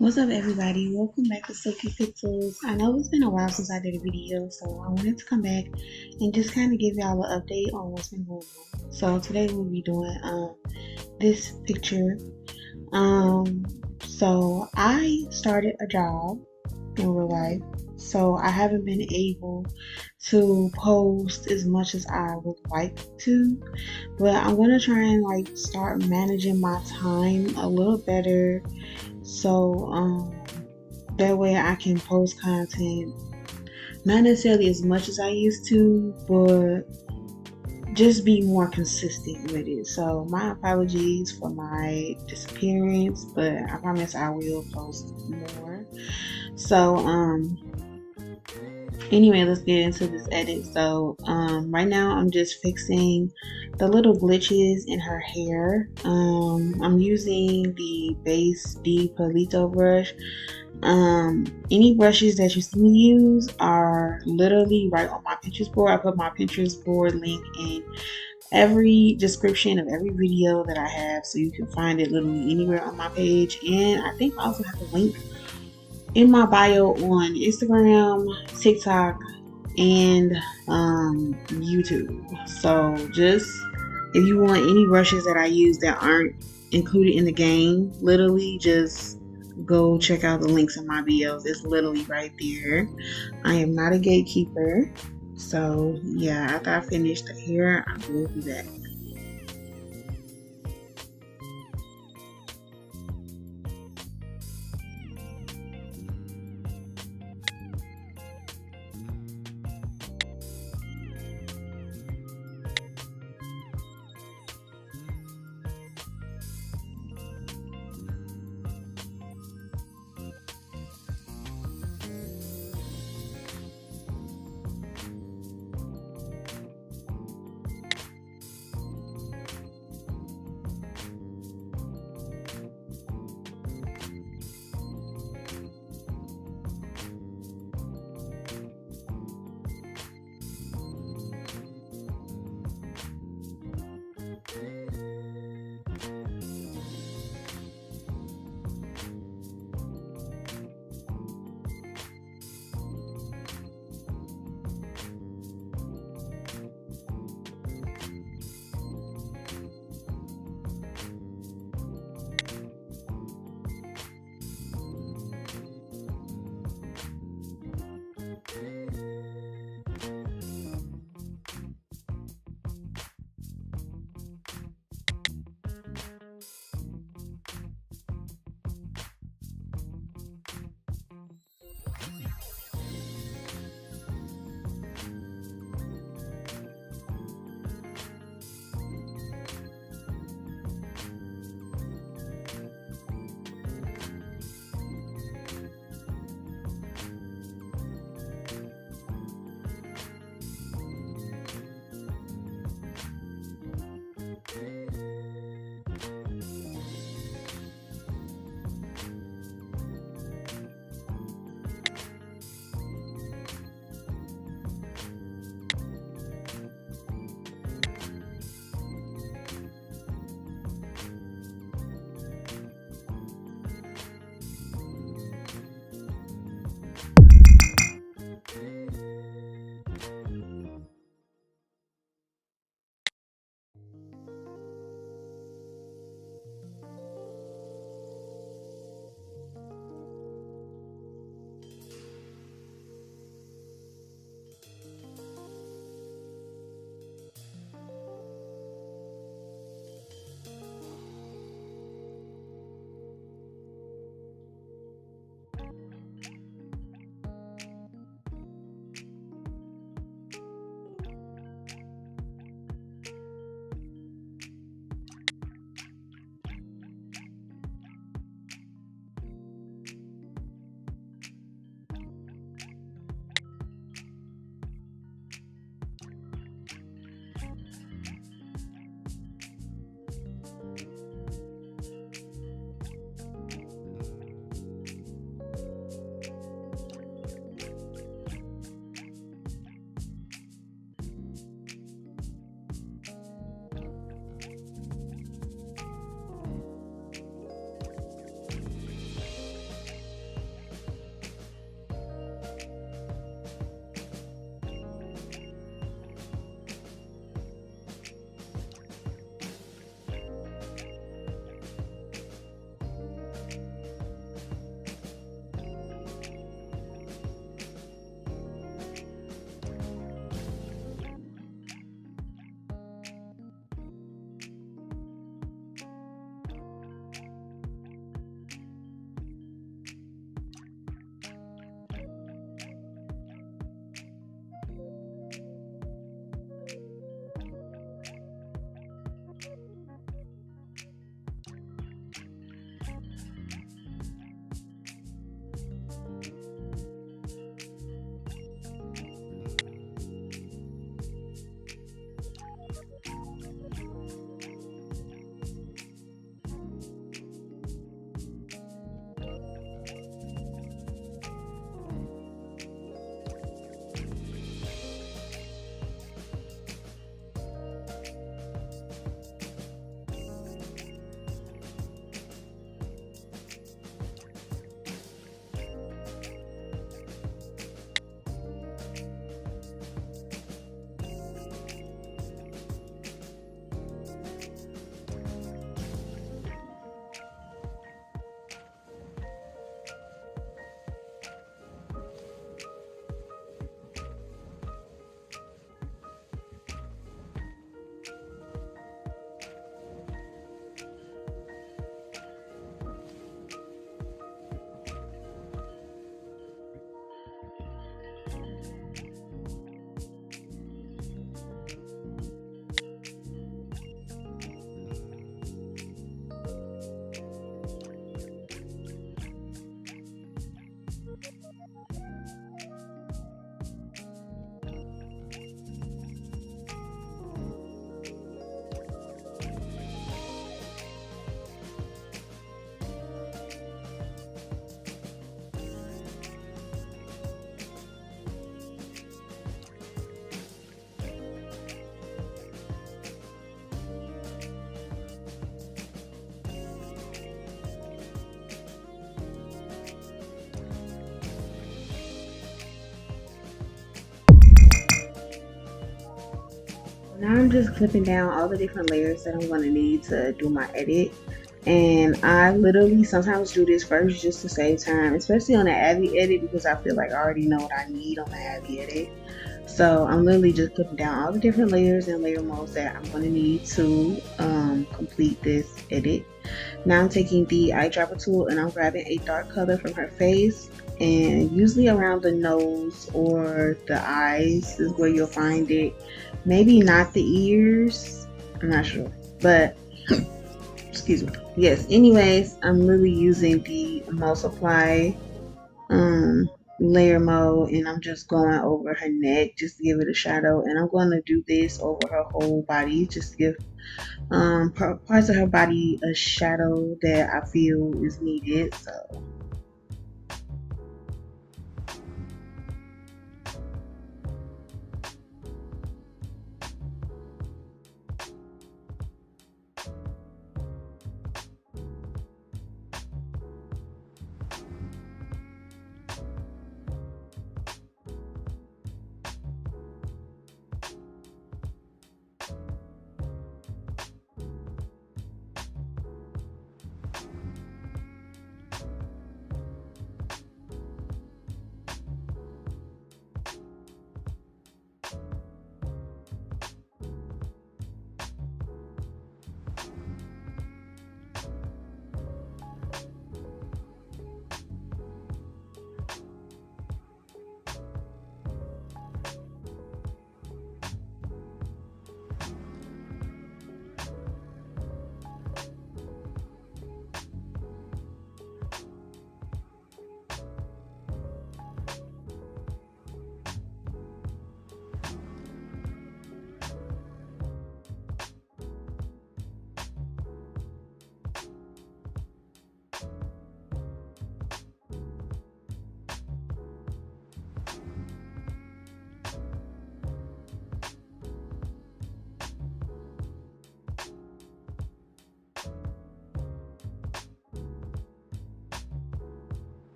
What's up, everybody? Welcome back to Silky Pixels. I know it's been a while since I did a video, so I wanted to come back and just kind of give y'all an update on what's been going on. So today we'll be doing this picture. So I started a job in real life, so I haven't been able to post as much as I would like to, but I'm gonna try and start managing my time a little better, so that way I can post content not necessarily as much as I used to, but just be more consistent with it. So my apologies for my disappearance, but I promise I will post more. So anyway, let's get into this edit. So right now I'm just fixing the little glitches in her hair. I'm using the base D Palito brush. Any brushes that you see me use are literally right on my Pinterest board. I put my Pinterest board link in every description of every video that I have, so you can find it literally anywhere on my page. And I think I also have a link in my bio on Instagram, TikTok, and YouTube. So just if you want any brushes that I use that aren't included in the game, literally just go check out the links in my bios. It's literally right there. I am not a gatekeeper. So yeah, after I finish the hair, I will be back. Now I'm just clipping down all the different layers that I'm going to need to do my edit. And I literally sometimes do this first just to save time, especially on the Abby edit, because I feel like I already know what I need on the Abby edit. So I'm literally just clipping down all the different layers and layer modes that I'm going to need to complete this edit. Now I'm taking the eyedropper tool and I'm grabbing a dark color from her face, and usually around the nose or the eyes is where you'll find it. Maybe not the ears, I'm not sure, but excuse me. Yes, anyways, I'm really using the multiply layer mode, and I'm just going over her neck just to give it a shadow, and I'm going to do this over her whole body just to give parts of her body a shadow that I feel is needed. So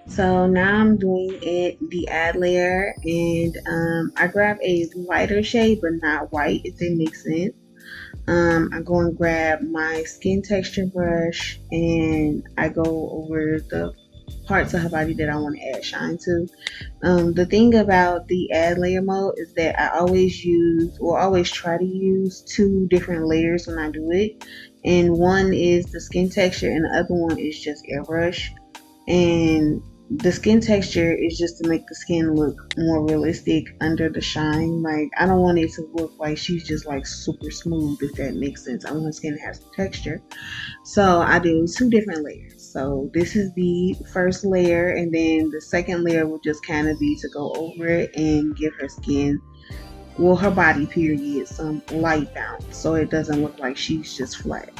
So now I'm doing the ad layer, and I grab a lighter shade but not white, if it makes sense. I go and grab my skin texture brush, and I go over the parts of her body that I want to add shine to. The thing about the ad layer mode is that I always use, or always try to use, two different layers when I do it. And one is the skin texture, and the other one is just airbrush. And the skin texture is just to make the skin look more realistic under the shine. Like, I don't want it to look like she's just like super smooth, if that makes sense. I want her skin to have some texture. So I do two different layers. So this is the first layer, and then the second layer will just kind of be to go over it and give her skin, well, her body period, some light bounce, so it doesn't look like she's just flat.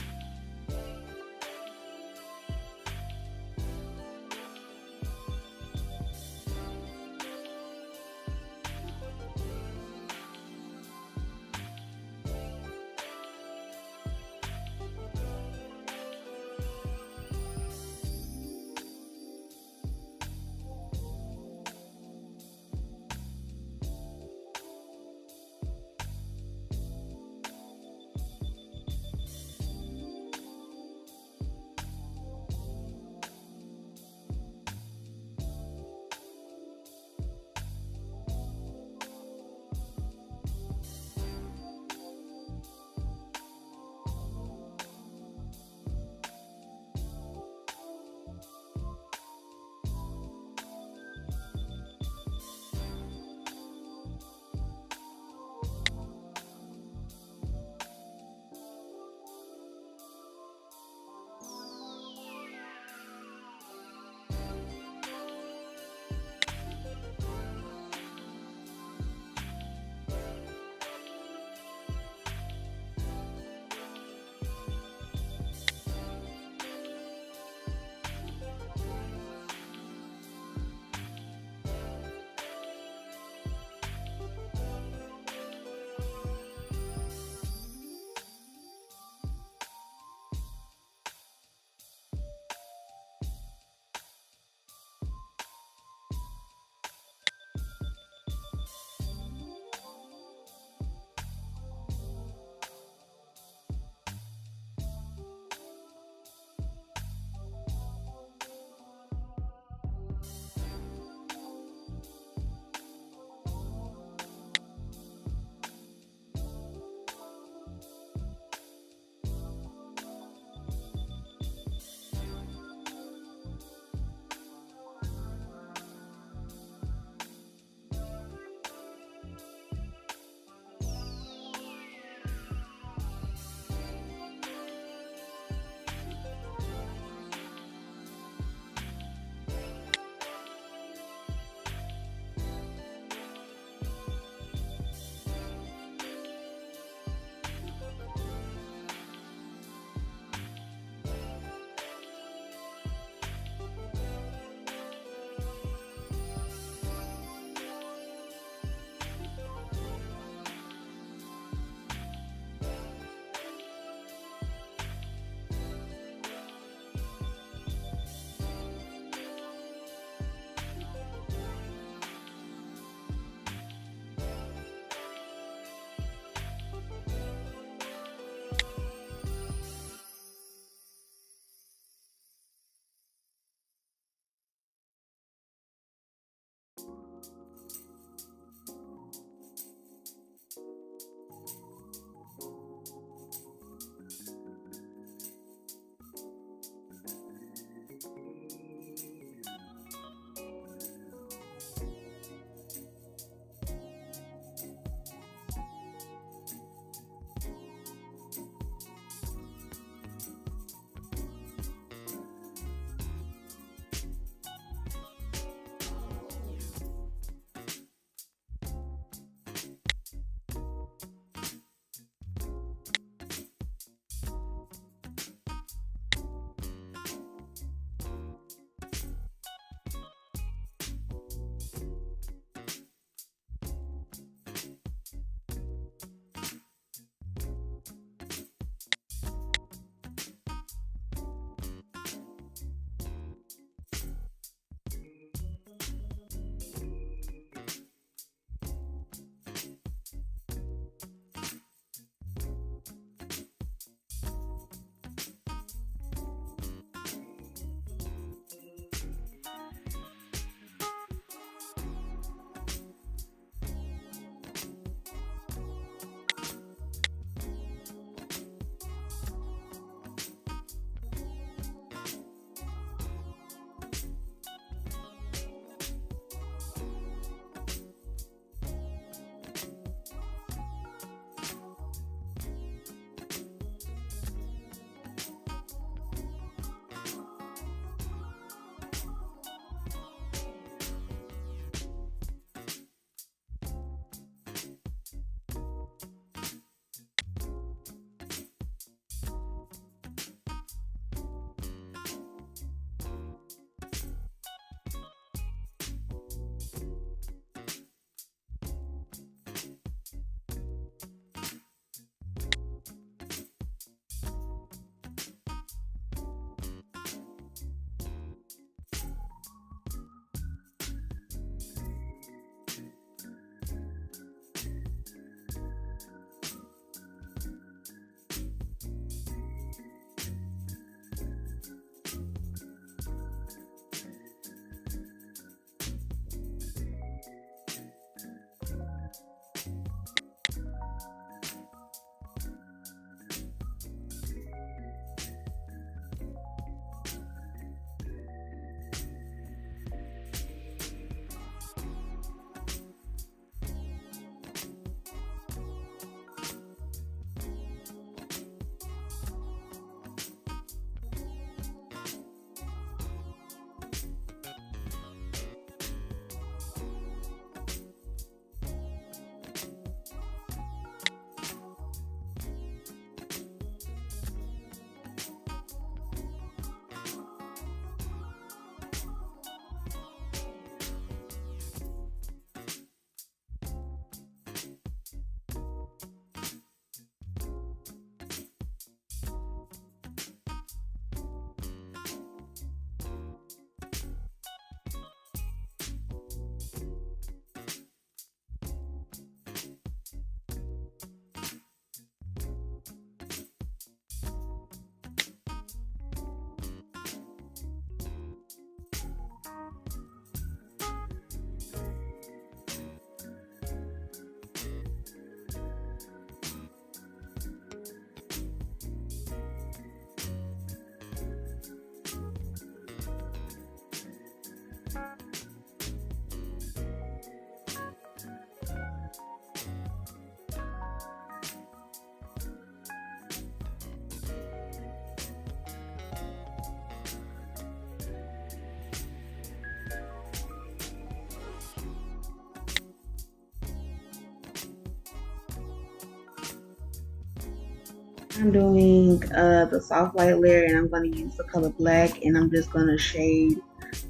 I'm doing the soft white layer, and I'm going to use the color black, and I'm just going to shade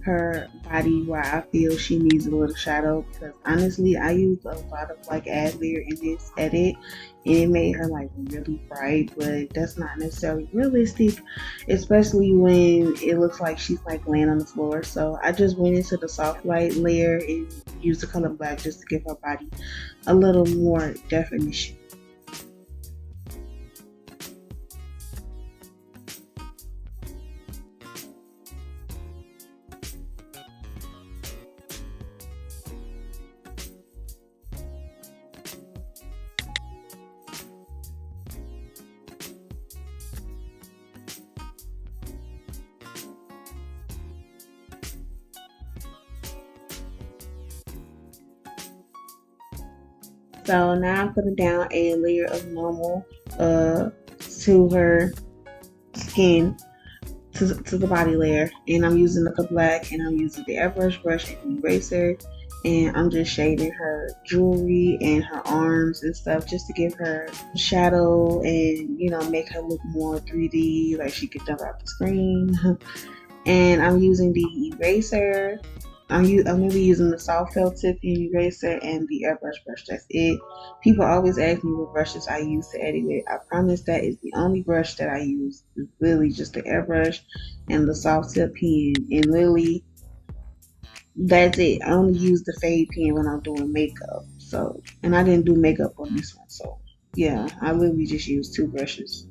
her body where I feel she needs a little shadow, because honestly I used a lot of like ad layer in this edit and it made her like really bright, but that's not necessarily realistic, especially when it looks like she's like laying on the floor. So I just went into the soft white layer and used the color black just to give her body a little more definition. So now I'm putting down a layer of normal to her skin, to the body layer, and I'm using the black, and I'm using the airbrush brush and eraser, and I'm just shading her jewelry and her arms and stuff just to give her shadow and make her look more 3D, like she could jump out the screen. And I'm using the eraser. I'm gonna be using the soft felt tip eraser and the airbrush brush. That's it. People always ask me what brushes I use to edit with. I promise that is the only brush that I use. It's really just the airbrush and the soft tip pen. And really, that's it. I only use the fade pen when I'm doing makeup. So, and I didn't do makeup on this one. So, yeah, I literally just use two brushes.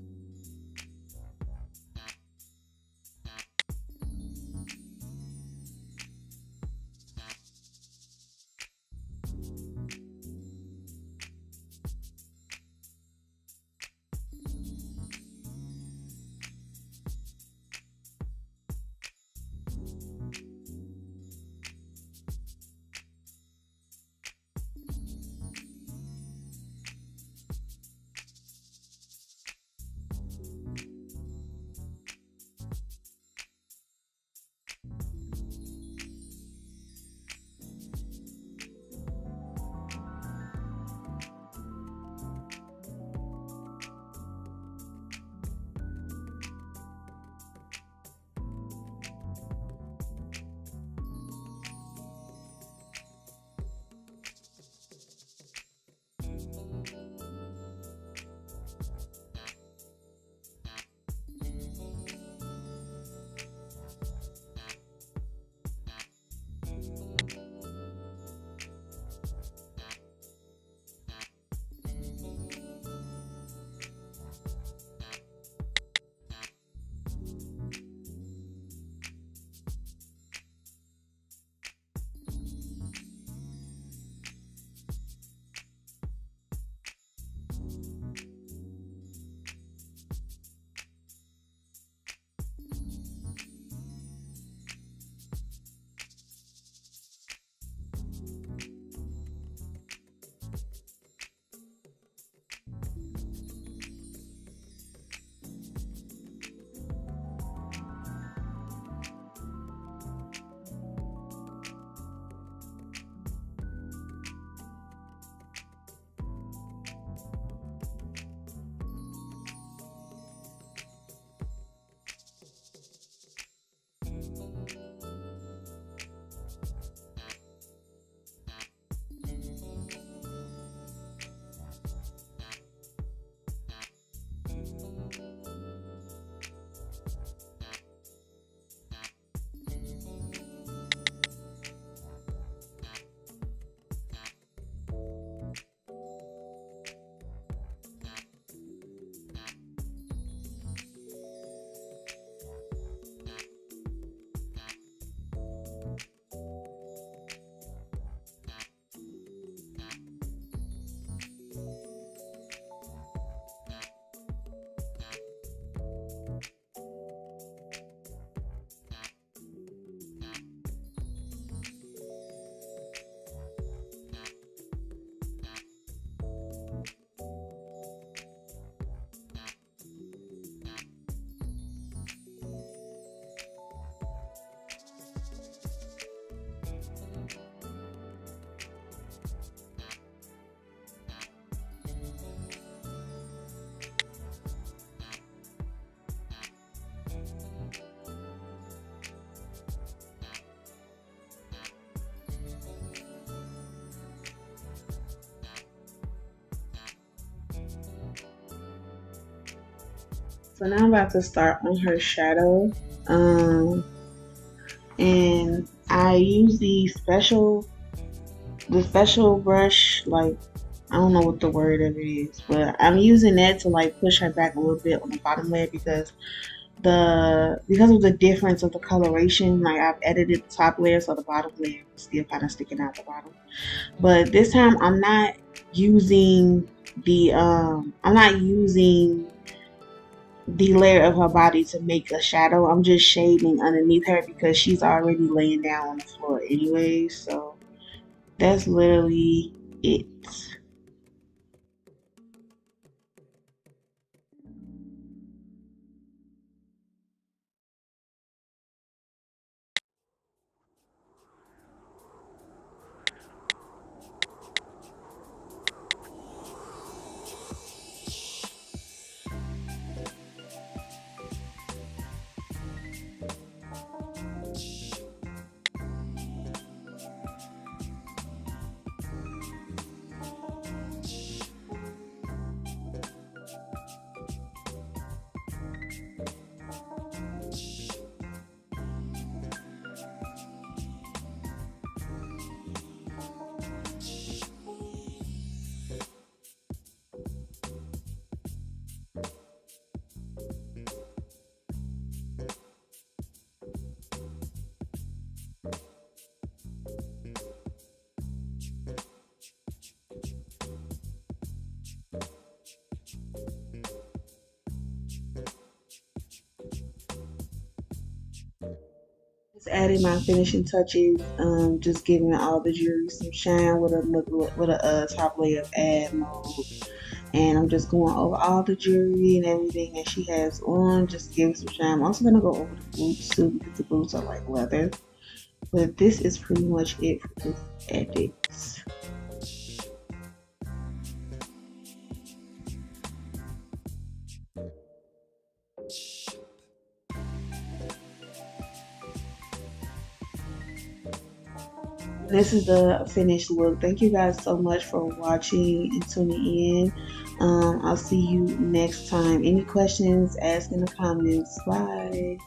So now I'm about to start on her shadow. And I use the special brush, like I don't know what the word of it is, but I'm using that to like push her back a little bit on the bottom layer because of the difference of the coloration, like I've edited the top layer so the bottom layer is still kind of sticking out the bottom. But this time I'm not using the layer of her body to make a shadow. I'm just shading underneath her because she's already laying down on the floor anyway. So that's literally it. Just adding my finishing touches, just giving all the jewelry some shine with a top layer of add mode. And I'm just going over all the jewelry and everything that she has on, just to give it some shine. I'm also gonna go over the boots too because the boots are like leather. But this is pretty much it for this edit. This is the finished look. Thank you guys so much for watching and tuning in. I'll see you next time. Any questions, ask in the comments. Bye.